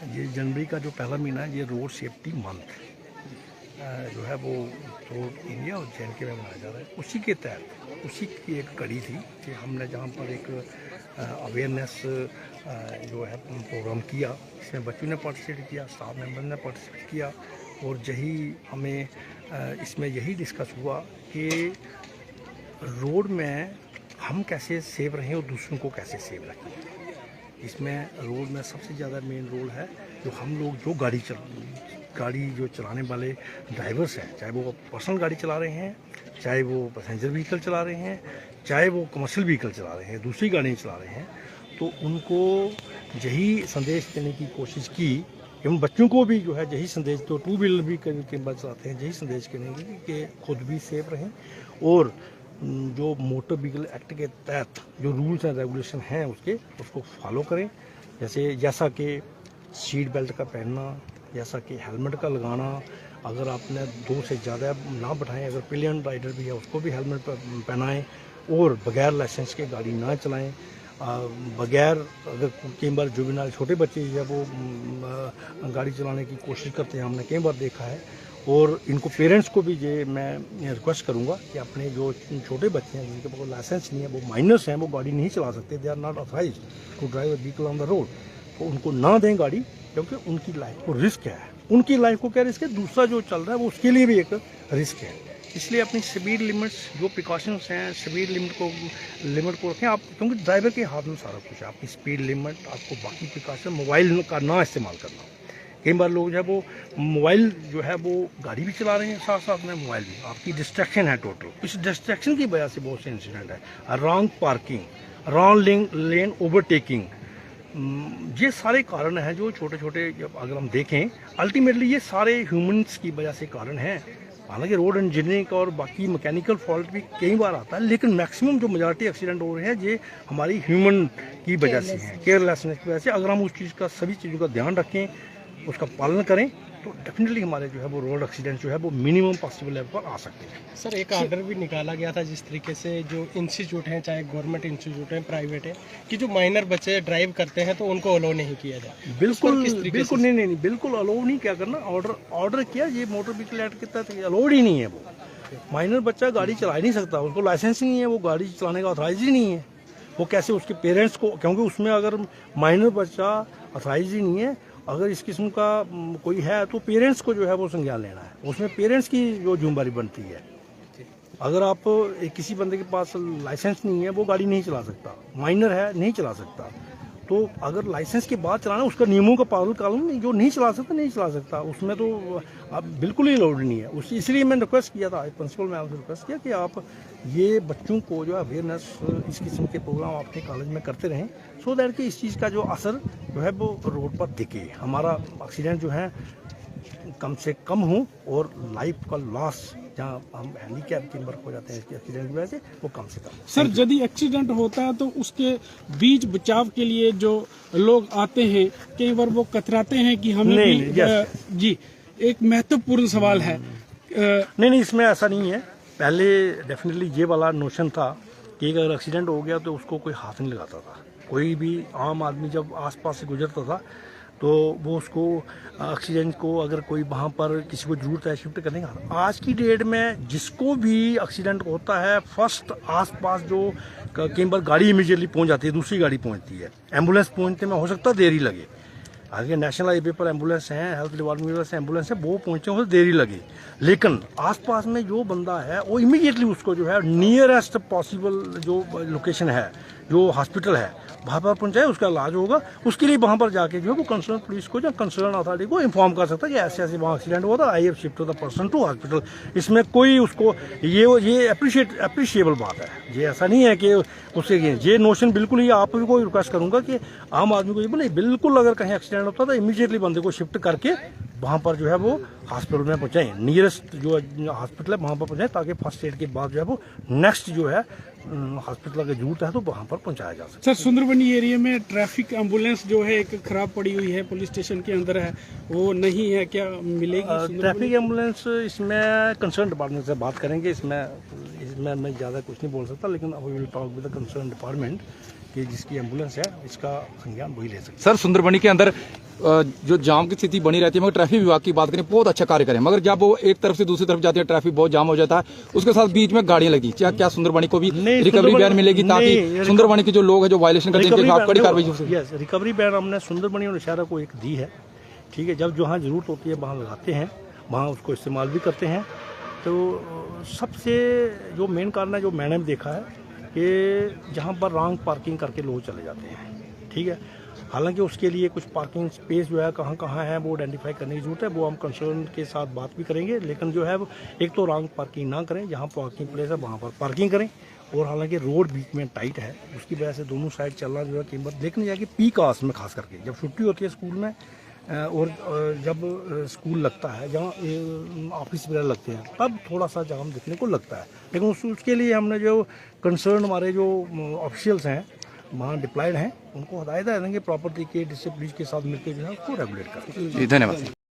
ये जनवरी का जो पहला महीना है ये रोड सेफ्टी मंथ जो है वो रोड इंडिया और JNK में मनाया जा रहा है। उसी के तहत उसी की एक कड़ी थी कि हमने जहाँ पर एक अवेयरनेस जो है प्रोग्राम किया, इसमें बच्चों ने पार्टिसिपेट किया, स्टाफ मेंबर ने पार्टिसिपेट किया और यही हमें इसमें यही डिस्कस हुआ कि रोड में हम कैसे सेफ रहें और दूसरों को कैसे सेफ रखें। इसमें रोड में सबसे ज़्यादा मेन रोल है जो हम लोग जो गाड़ी जो चलाने वाले ड्राइवर्स हैं, चाहे वो पर्सनल गाड़ी चला रहे हैं, चाहे वो पैसेंजर व्हीकल चला रहे हैं, चाहे वो कमर्शियल व्हीकल चला रहे हैं, दूसरी गाड़ियाँ चला रहे हैं, तो उनको यही संदेश देने की कोशिश की। एवं बच्चों को भी जो है यही संदेश, तो टू व्हीलर भी के बाद चलाते हैं, यही संदेश करेंगे कि खुद भी सेफ रहें और जो मोटर व्हीकल एक्ट के तहत जो रूल्स एंड रेगुलेशन हैं उसको फॉलो करें। जैसा कि सीट बेल्ट का पहनना, जैसा कि हेलमेट का लगाना, अगर आपने 2 से ज़्यादा ना बैठाएं, अगर पिलियन राइडर भी है उसको भी हेलमेट पहनाएं और बगैर लाइसेंस के गाड़ी ना चलाएं। बगैर अगर कई बार जुवेनाइल छोटे बच्चे या वो गाड़ी चलाने की कोशिश करते हैं, हमने कई बार देखा है। और इनको पेरेंट्स को भी ये मैं रिक्वेस्ट करूंगा कि अपने जो छोटे बच्चे हैं जिनके पास लाइसेंस नहीं है, वो माइनर्स हैं, वो गाड़ी नहीं चला सकते, they are not authorised to drive a vehicle on the road, तो उनको ना दें गाड़ी, क्योंकि उनकी लाइफ को रिस्क है। उनकी लाइफ को क्या रिस्क है, दूसरा जो चल रहा है वो उसके लिए भी एक रिस्क है। इसलिए अपनी स्पीड लिमिट्स जो प्रिकॉशंस हैं, स्पीड लिमिट को रखें आप, क्योंकि ड्राइवर के हाथ में सारा कुछ है। आपकी स्पीड लिमिट, आपको बाकी प्रिकॉशन, मोबाइल का ना इस्तेमाल करना। कई बार लोग जो है वो मोबाइल जो है वो गाड़ी भी चला रहे हैं, साथ साथ में मोबाइल भी, आपकी डिस्ट्रैक्शन है टोटल। इस डिस्ट्रैक्शन की वजह से बहुत से इंसिडेंट है, रॉन्ग पार्किंग, रॉन्ग लेन ओवरटेकिंग, ये सारे कारण हैं जो छोटे छोटे अगर हम देखें, अल्टीमेटली ये सारे ह्यूमंस की वजह से कारण हैं। हालांकि रोड इंजीनियरिंग और बाकी मैकेनिकल फॉल्ट भी कई बार आता है, लेकिन मैक्सिमम जो मेजॉरिटी एक्सीडेंट हो रहे हैं ये हमारी ह्यूमन की वजह से है, केयरलेसनेस की वजह से। अगर हम उस चीज़ का, सभी चीज़ों का ध्यान रखें, उसका पालन करें, तो डेफिनेटली हमारे जो है वो रोड एक्सीडेंट जो है वो मिनिमम पॉसिबल लेवल पर आ सकते हैं। सर, एक आर्डर भी निकाला गया था जिस तरीके से जो इंस्टीट्यूट हैं, चाहे गवर्नमेंट इंस्टीट्यूट हैं, प्राइवेट है, कि जो माइनर बच्चे ड्राइव करते हैं तो उनको अलाउ नहीं किया जाए। बिल्कुल नहीं, बिल्कुल अलाउ नहीं क्या करना। ऑर्डर किया, ये मोटर व्हीकल एक्ट के तहत अलाउड ही नहीं है। वो माइनर बच्चा गाड़ी चला ही नहीं सकता, उसको लाइसेंस ही नहीं है, वो गाड़ी चलाने का ऑथराइज ही नहीं है। वो कैसे उसके पेरेंट्स को, क्योंकि उसमें अगर माइनर बच्चा ऑथराइज ही नहीं है, अगर इस किस्म का कोई है तो पेरेंट्स को जो है वो संज्ञान लेना है, उसमें पेरेंट्स की जो जिम्मेदारी बनती है। अगर आप किसी बंदे के पास लाइसेंस नहीं है, वो गाड़ी नहीं चला सकता, माइनर है नहीं चला सकता। तो अगर लाइसेंस के बाद चलाना, उसका नियमों का पालन कानून, जो नहीं चला सकता उसमें तो अब बिल्कुल ही अलाउड नहीं है। इसलिए मैंने रिक्वेस्ट किया था, प्रिंसिपल मैम से रिक्वेस्ट किया कि आप ये बच्चों को जो है अवेयरनेस इस किस्म के प्रोग्राम अपने कॉलेज में करते रहें, सो दैट कि इस चीज़ का जो असर जो है वो रोड पर दिखे, हमारा एक्सीडेंट जो है कम से कम हो और लाइफ का लॉस जहाँ हम हैंडीकैप की वर्क हो जाते हैं इसके एक्सीडेंट की वजह से, वो कम से कम। सर, यदि एक्सीडेंट होता है तो उसके बीच बचाव के लिए जो लोग आते हैं, कई बार वो कतराते हैं कि हमें जी एक महत्वपूर्ण सवाल है। नहीं, इसमें ऐसा नहीं है। पहले डेफिनेटली ये वाला नोशन था कि अगर एक्सीडेंट हो गया तो उसको कोई हाथ नहीं लगाता था। कोई भी आम आदमी जब आसपास से गुजरता था तो वो उसको एक्सीडेंट को, अगर कोई वहाँ पर किसी को जरूरत है शिफ्ट करने का, आज की डेट में जिसको भी एक्सीडेंट होता है, फर्स्ट आसपास जो कई बार गाड़ी इमीडिएटली पहुँच जाती है, दूसरी गाड़ी पहुँचती है, एम्बुलेंस पहुँचने में हो सकता है देरी लगे। आगे नेशनल हाईवे पर एम्बुलेंस हैं, हेल्थ डिपार्टमेंट से एम्बुलेंस है, वो पहुँचने में देरी लगे, लेकिन आसपास में जो बंदा है वो इमीडिएटली उसको जो है नियरेस्ट पॉसिबल जो लोकेशन है, जो हॉस्पिटल है, वहाँ पर पहुँचाए, उसका इलाज होगा। उसके लिए वहाँ पर जाके जो है वो कंसर्न पुलिस को या कंसर्न अथॉरिटी को इन्फॉर्म कर सकता है कि ऐसे ऐसे वहाँ एक्सीडेंट हुआ था, I have shift the person to hospital. इसमें कोई उसको ये अप्रिशिएबल बात है। ये ऐसा नहीं है कि उससे ये नोशन बिल्कुल ही, आप को रिक्वेस्ट करूँगा कि आम आदमी को ये बोले, बिल्कुल अगर कहीं एक्सीडेंट होता है तो इमीडिएटली बंदे को शिफ्ट करके वहाँ पर जो है वो हॉस्पिटल में पहुँचाएँ, नियरेस्ट जो हॉस्पिटल है वहाँ पर पहुँचाएँ, ताकि फर्स्ट एड के बाद जो है वो नेक्स्ट जो है हॉस्पिटल की जरूरत है तो वहाँ पर पहुँचाया जा सकता है। सर, सुंदरबनी एरिया में ट्रैफिक एम्बुलेंस जो है एक खराब पड़ी हुई है, पुलिस स्टेशन के अंदर है, वो नहीं है, क्या मिलेगी? ट्रैफिक एम्बुलेंस इसमें कंसर्न डिपार्टमेंट से बात करेंगे। इसमें मैं ज़्यादा कुछ नहीं बोल सकता, लेकिन we will talk with the concern department कि जिसकी एम्बुलेंस है इसका संज्ञान वही ले सकते। सर, सुंदरबनी के अंदर जो जाम की स्थिति बनी रहती है, मगर ट्रैफिक विभाग की बात करें बहुत अच्छा कार्य करें, मगर जब वो एक तरफ से दूसरी तरफ जाती है ट्रैफिक बहुत जाम हो जाता है, उसके साथ बीच में गाड़ियां लगती है। क्या सुंदरबनी को भी रिकवरी बैन मिलेगी ताकि सुंदरबनी के जो लोग हैं जो वायलेशन करते हैं उनके खिलाफ कड़ी कार्रवाई हो सके? यस, रिकवरी बैन हमने सुंदरबनी और नौशहरा को एक दी है, ठीक है। जब जहाँ जरूरत होती है वहाँ लगाते हैं, वहाँ उसको इस्तेमाल भी करते हैं। तो सबसे जो मेन कारण है जो मैंने भी देखा है कि जहाँ पर रॉन्ग पार्किंग करके लोग चले जाते हैं, ठीक है। हालांकि उसके लिए कुछ पार्किंग स्पेस जो है कहाँ कहाँ है वो आइडेंटिफाई करने की जरूरत है, वो हम कंसर्न के साथ बात भी करेंगे। लेकिन जो है वो एक तो रॉन्ग पार्किंग ना करें, जहाँ पार्किंग प्लेस है वहाँ पर पार्किंग करें। और हालांकि रोड बीच में टाइट है, उसकी वजह से दोनों साइड चलना जो है कीमत देखने जाएगी। पीक आवर्स में खास करके जब छुट्टी होती है स्कूल में और जब स्कूल लगता है, जहाँ ऑफिस वगैरह लगते हैं, तब थोड़ा सा जाम दिखने को लगता है। लेकिन उसके लिए हमने जो कंसर्न हमारे जो ऑफिशियल्स हैं वहाँ डिप्लॉयड हैं, उनको हदायत देंगे प्रॉपर तरीके डिसिप्लिन के साथ मिलकर जो है उसको रेगुलेट करें। जी धन्यवाद।